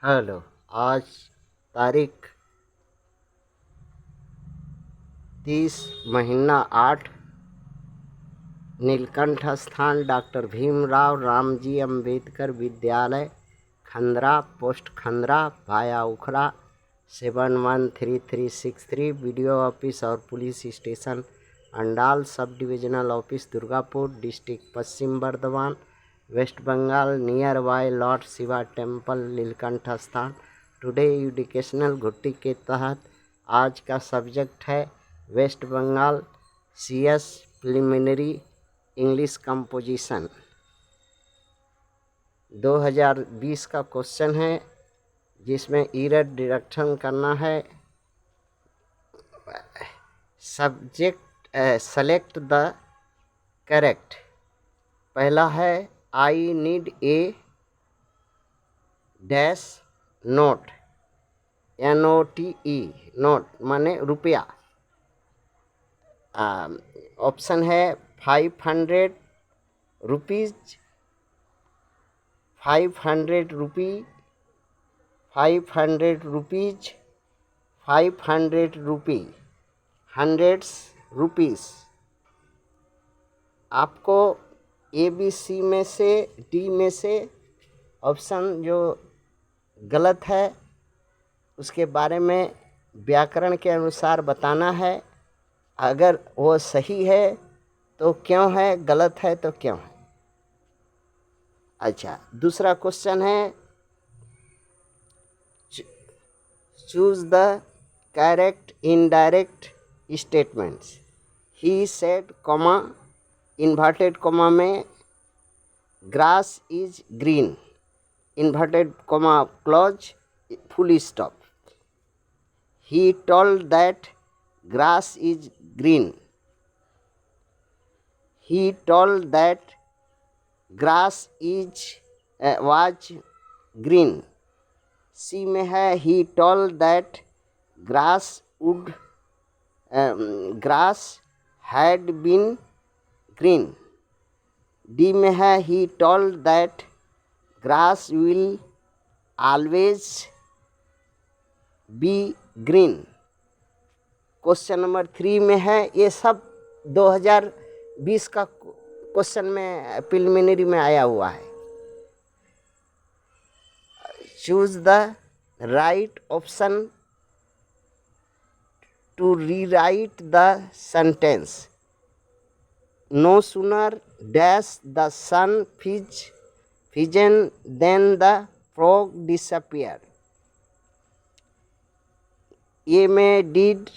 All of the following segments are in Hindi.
हेलो। आज तारीख 30 महीना 8, नीलकंठ स्थान डॉक्टर भीमराव रामजी अंबेडकर विद्यालय, खंदरा, पोस्ट खंदरा, भाया उखरा 713363, वीडियो ऑफिस और police station Andal, sub divisional office Durgapur, district Paschim Bardhaman, West Bengal, near by lord Shiva temple, Neelkanth Sthan. Today educational घुट्टी के तहत आज का सब्जेक्ट है West Bengal CS preliminary English composition. 2020 का क्वेश्चन है जिसमें इरर डिडक्शन करना है। Subject select the correct. पहला है I need a dash note, NOTE, note माने रुपया। ऑप्शन है 500 rupees, 500 rupee, 500 rupees, 500 rupee, hundreds rupees. आपको ABC में से D में से ऑप्शन जो गलत है उसके बारे में व्याकरण के अनुसार बताना है। अगर वो सही है तो क्यों है, गलत है तो क्यों है। अच्छा, दूसरा क्वेश्चन है choose the correct indirect statements. He said comma, inverted comma में grass is green, inverted comma close, full stop. He told that grass is green. He told that grass was green. C में है he told that grass had been green. D में है he told that grass will always be green. Question number 3 में है, ये सब 2020 का क्वेश्चन में प्रिलिमिनरी में आया हुआ है। Choose the right option to rewrite the sentence. No sooner dash the sun fission than the frog disappear. A में डिड,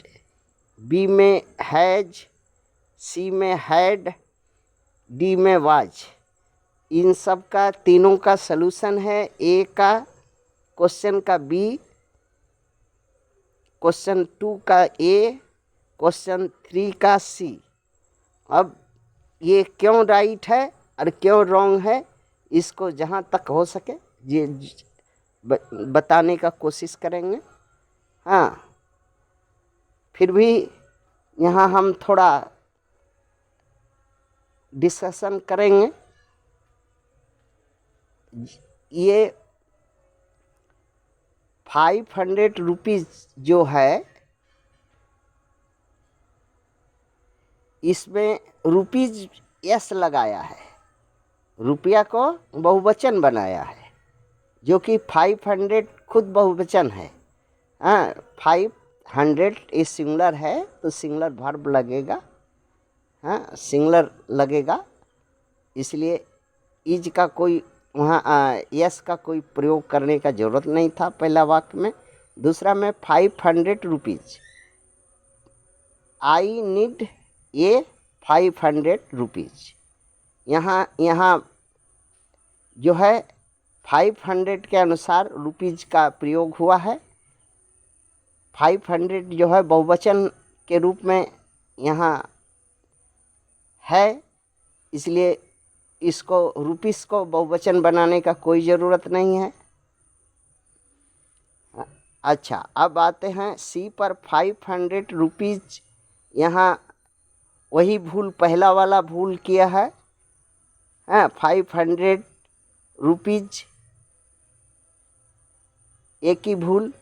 बी में हैज, सी में हैड, डी में वाज। इन सब का तीनों का सलूशन है ए का, क्वेश्चन का बी, क्वेश्चन 2 का ए, क्वेश्चन 3 का सी। अब ये क्यों राइट है और क्यों रॉन्ग है, इसको जहाँ तक हो सके ये बताने का कोशिश करेंगे। हाँ, फिर भी यहाँ हम थोड़ा डिस्कशन करेंगे। ये 500 रुपीज़ जो है, इसमें रुपीज़ यस लगाया है, रुपया को बहुवचन बनाया है, जो कि 500 खुद बहुवचन है। हाँ, 500 ये सिंगुलर है तो सिंगुलर वर्ब लगेगा। हाँ, सिंगुलर लगेगा, इसलिए इज का कोई वहाँ यस का कोई प्रयोग करने का ज़रूरत नहीं था पहला वाक्य में। दूसरा में 500 रुपीज़, आई नीड ये 500 रुपीज़। यहाँ जो है 500 के अनुसार रुपीज़ का प्रयोग हुआ है। 500 जो है बहुवचन के रूप में यहाँ है, इसलिए इसको रुपीस को बहुवचन बनाने का कोई ज़रूरत नहीं है। अच्छा, अब आते हैं सी पर। 500 रुपीज़, यहाँ वही भूल, पहला वाला भूल किया है। 500 रुपीज़ एक ही भूल।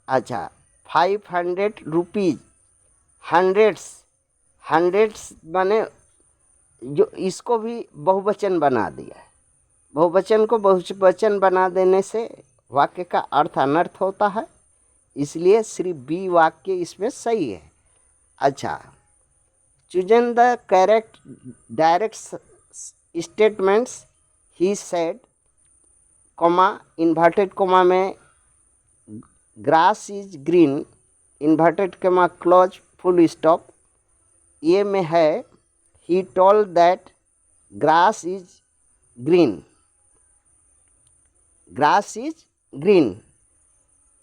अच्छा, 500 रुपीज, हंड्रेड्स, हंड्रेड्स माने जो इसको भी बहुवचन बना दिया है। बहुवचन को बहुवचन बना देने से वाक्य का अर्थ अनर्थ होता है, इसलिए सिर्फ बी वाक्य इसमें सही है। अच्छा, choose the correct direct statements he said, comma inverted comma में grass is green, inverted comma close full stop. ये में है he told that grass is green, grass is green,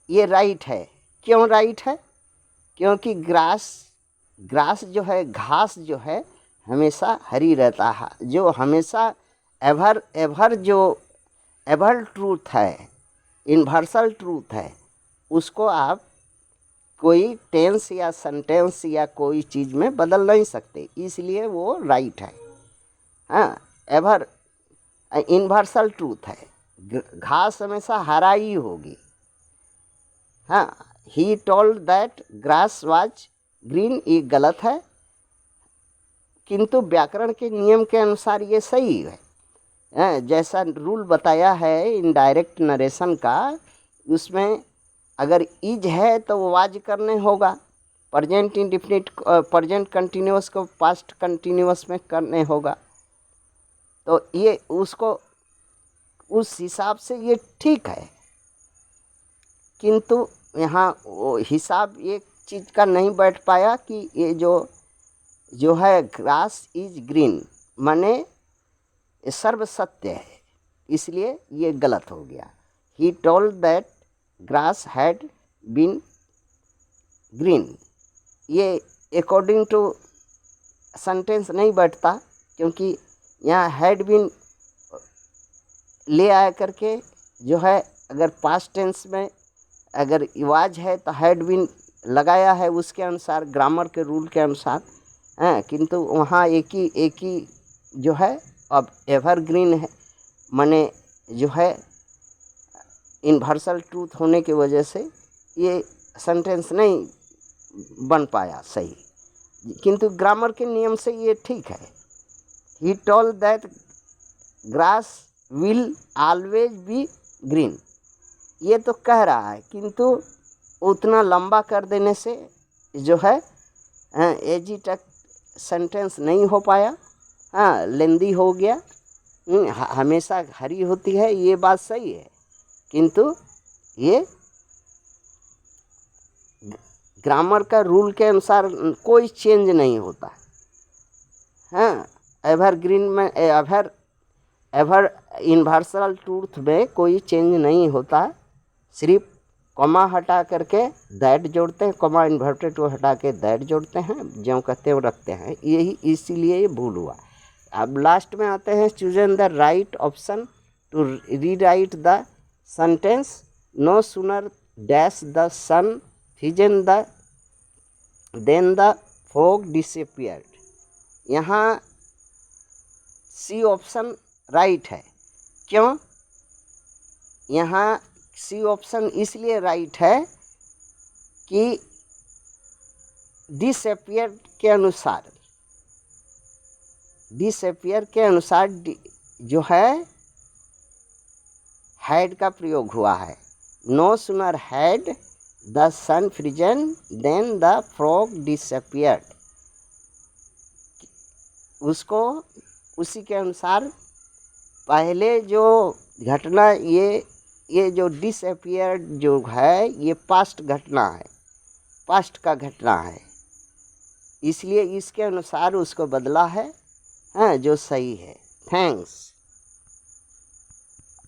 ये राइट है। क्यों राइट है? क्योंकि ग्रास जो है, घास जो है हमेशा हरी रहता है, जो हमेशा एवर जो एवर ट्रूथ है, यूनिवर्सल ट्रूथ है, उसको आप कोई टेंस या सेंटेंस या कोई चीज़ में बदल नहीं सकते, इसलिए वो राइट है। हाँ, एवर यूनिवर्सल ट्रूथ है, घास हमेशा हरा ही होगी। हाँ, ही told that grass was green, ये गलत है, किंतु व्याकरण के नियम के अनुसार ये सही है। जैसा रूल बताया है इनडायरेक्ट नरेशन का, उसमें अगर इज है तो वाज करने होगा, प्रेजेंट इंडेफिनिट प्रेजेंट कंटिन्यूअस को पास्ट कंटिन्यूअस में करने होगा, तो ये उसको उस हिसाब से ये ठीक है। किंतु यहाँ वो हिसाब एक चीज़ का नहीं बैठ पाया कि ये जो है ग्रास इज ग्रीन माने सर्व सत्य है, इसलिए ये गलत हो गया। He told that grass had been green, ये अकॉर्डिंग टू सेंटेंस नहीं बैठता, क्योंकि यहाँ हैड बीन ले आया करके जो है, अगर पास्ट टेंस में अगर वाज है तो हैड बीन लगाया है उसके अनुसार, ग्रामर के रूल के अनुसार। किंतु वहाँ एक ही जो है अब एवरग्रीन है, माने जो है यूनिवर्सल ट्रूथ होने की वजह से ये सेंटेंस नहीं बन पाया सही, किंतु ग्रामर के नियम से ये ठीक है। He told that grass will always be green, ये तो कह रहा है, किंतु उतना लंबा कर देने से जो है एजी तक सेंटेंस नहीं हो पाया। हाँ, लेंदी हो गया। हमेशा हरी होती है, ये बात सही है, किंतु ये ग्रामर का रूल के अनुसार कोई चेंज नहीं होता। हाँ, एवरग्रीन में एवर यूनिवर्सल ट्रूथ में कोई चेंज नहीं होता, सिर्फ कॉमा हटा करके दैट जोड़ते हैं, कॉमा इन्वर्टेड को हटा के दैट जोड़ते हैं, ज्यों कहते हैं रखते हैं, यही इसीलिए ये भूल हुआ। अब लास्ट में आते हैं, chosen the right option to rewrite the sentence, no sooner dash the sun frozen the than the fog disappeared. यहाँ सी ऑप्शन राइट है। क्यों? यहाँ सी ऑप्शन इसलिए राइट है कि डिसअपियर के अनुसार, डिसअपियर के अनुसार जो है हैड का प्रयोग हुआ है। No sooner had the sun frozen than the frog disappeared, उसको उसी के अनुसार पहले जो घटना, ये जो डिसअपियर्ड जो है ये पास्ट घटना है, पास्ट का घटना है, इसलिए इसके अनुसार उसको बदला है। हाँ, जो सही है। थैंक्स।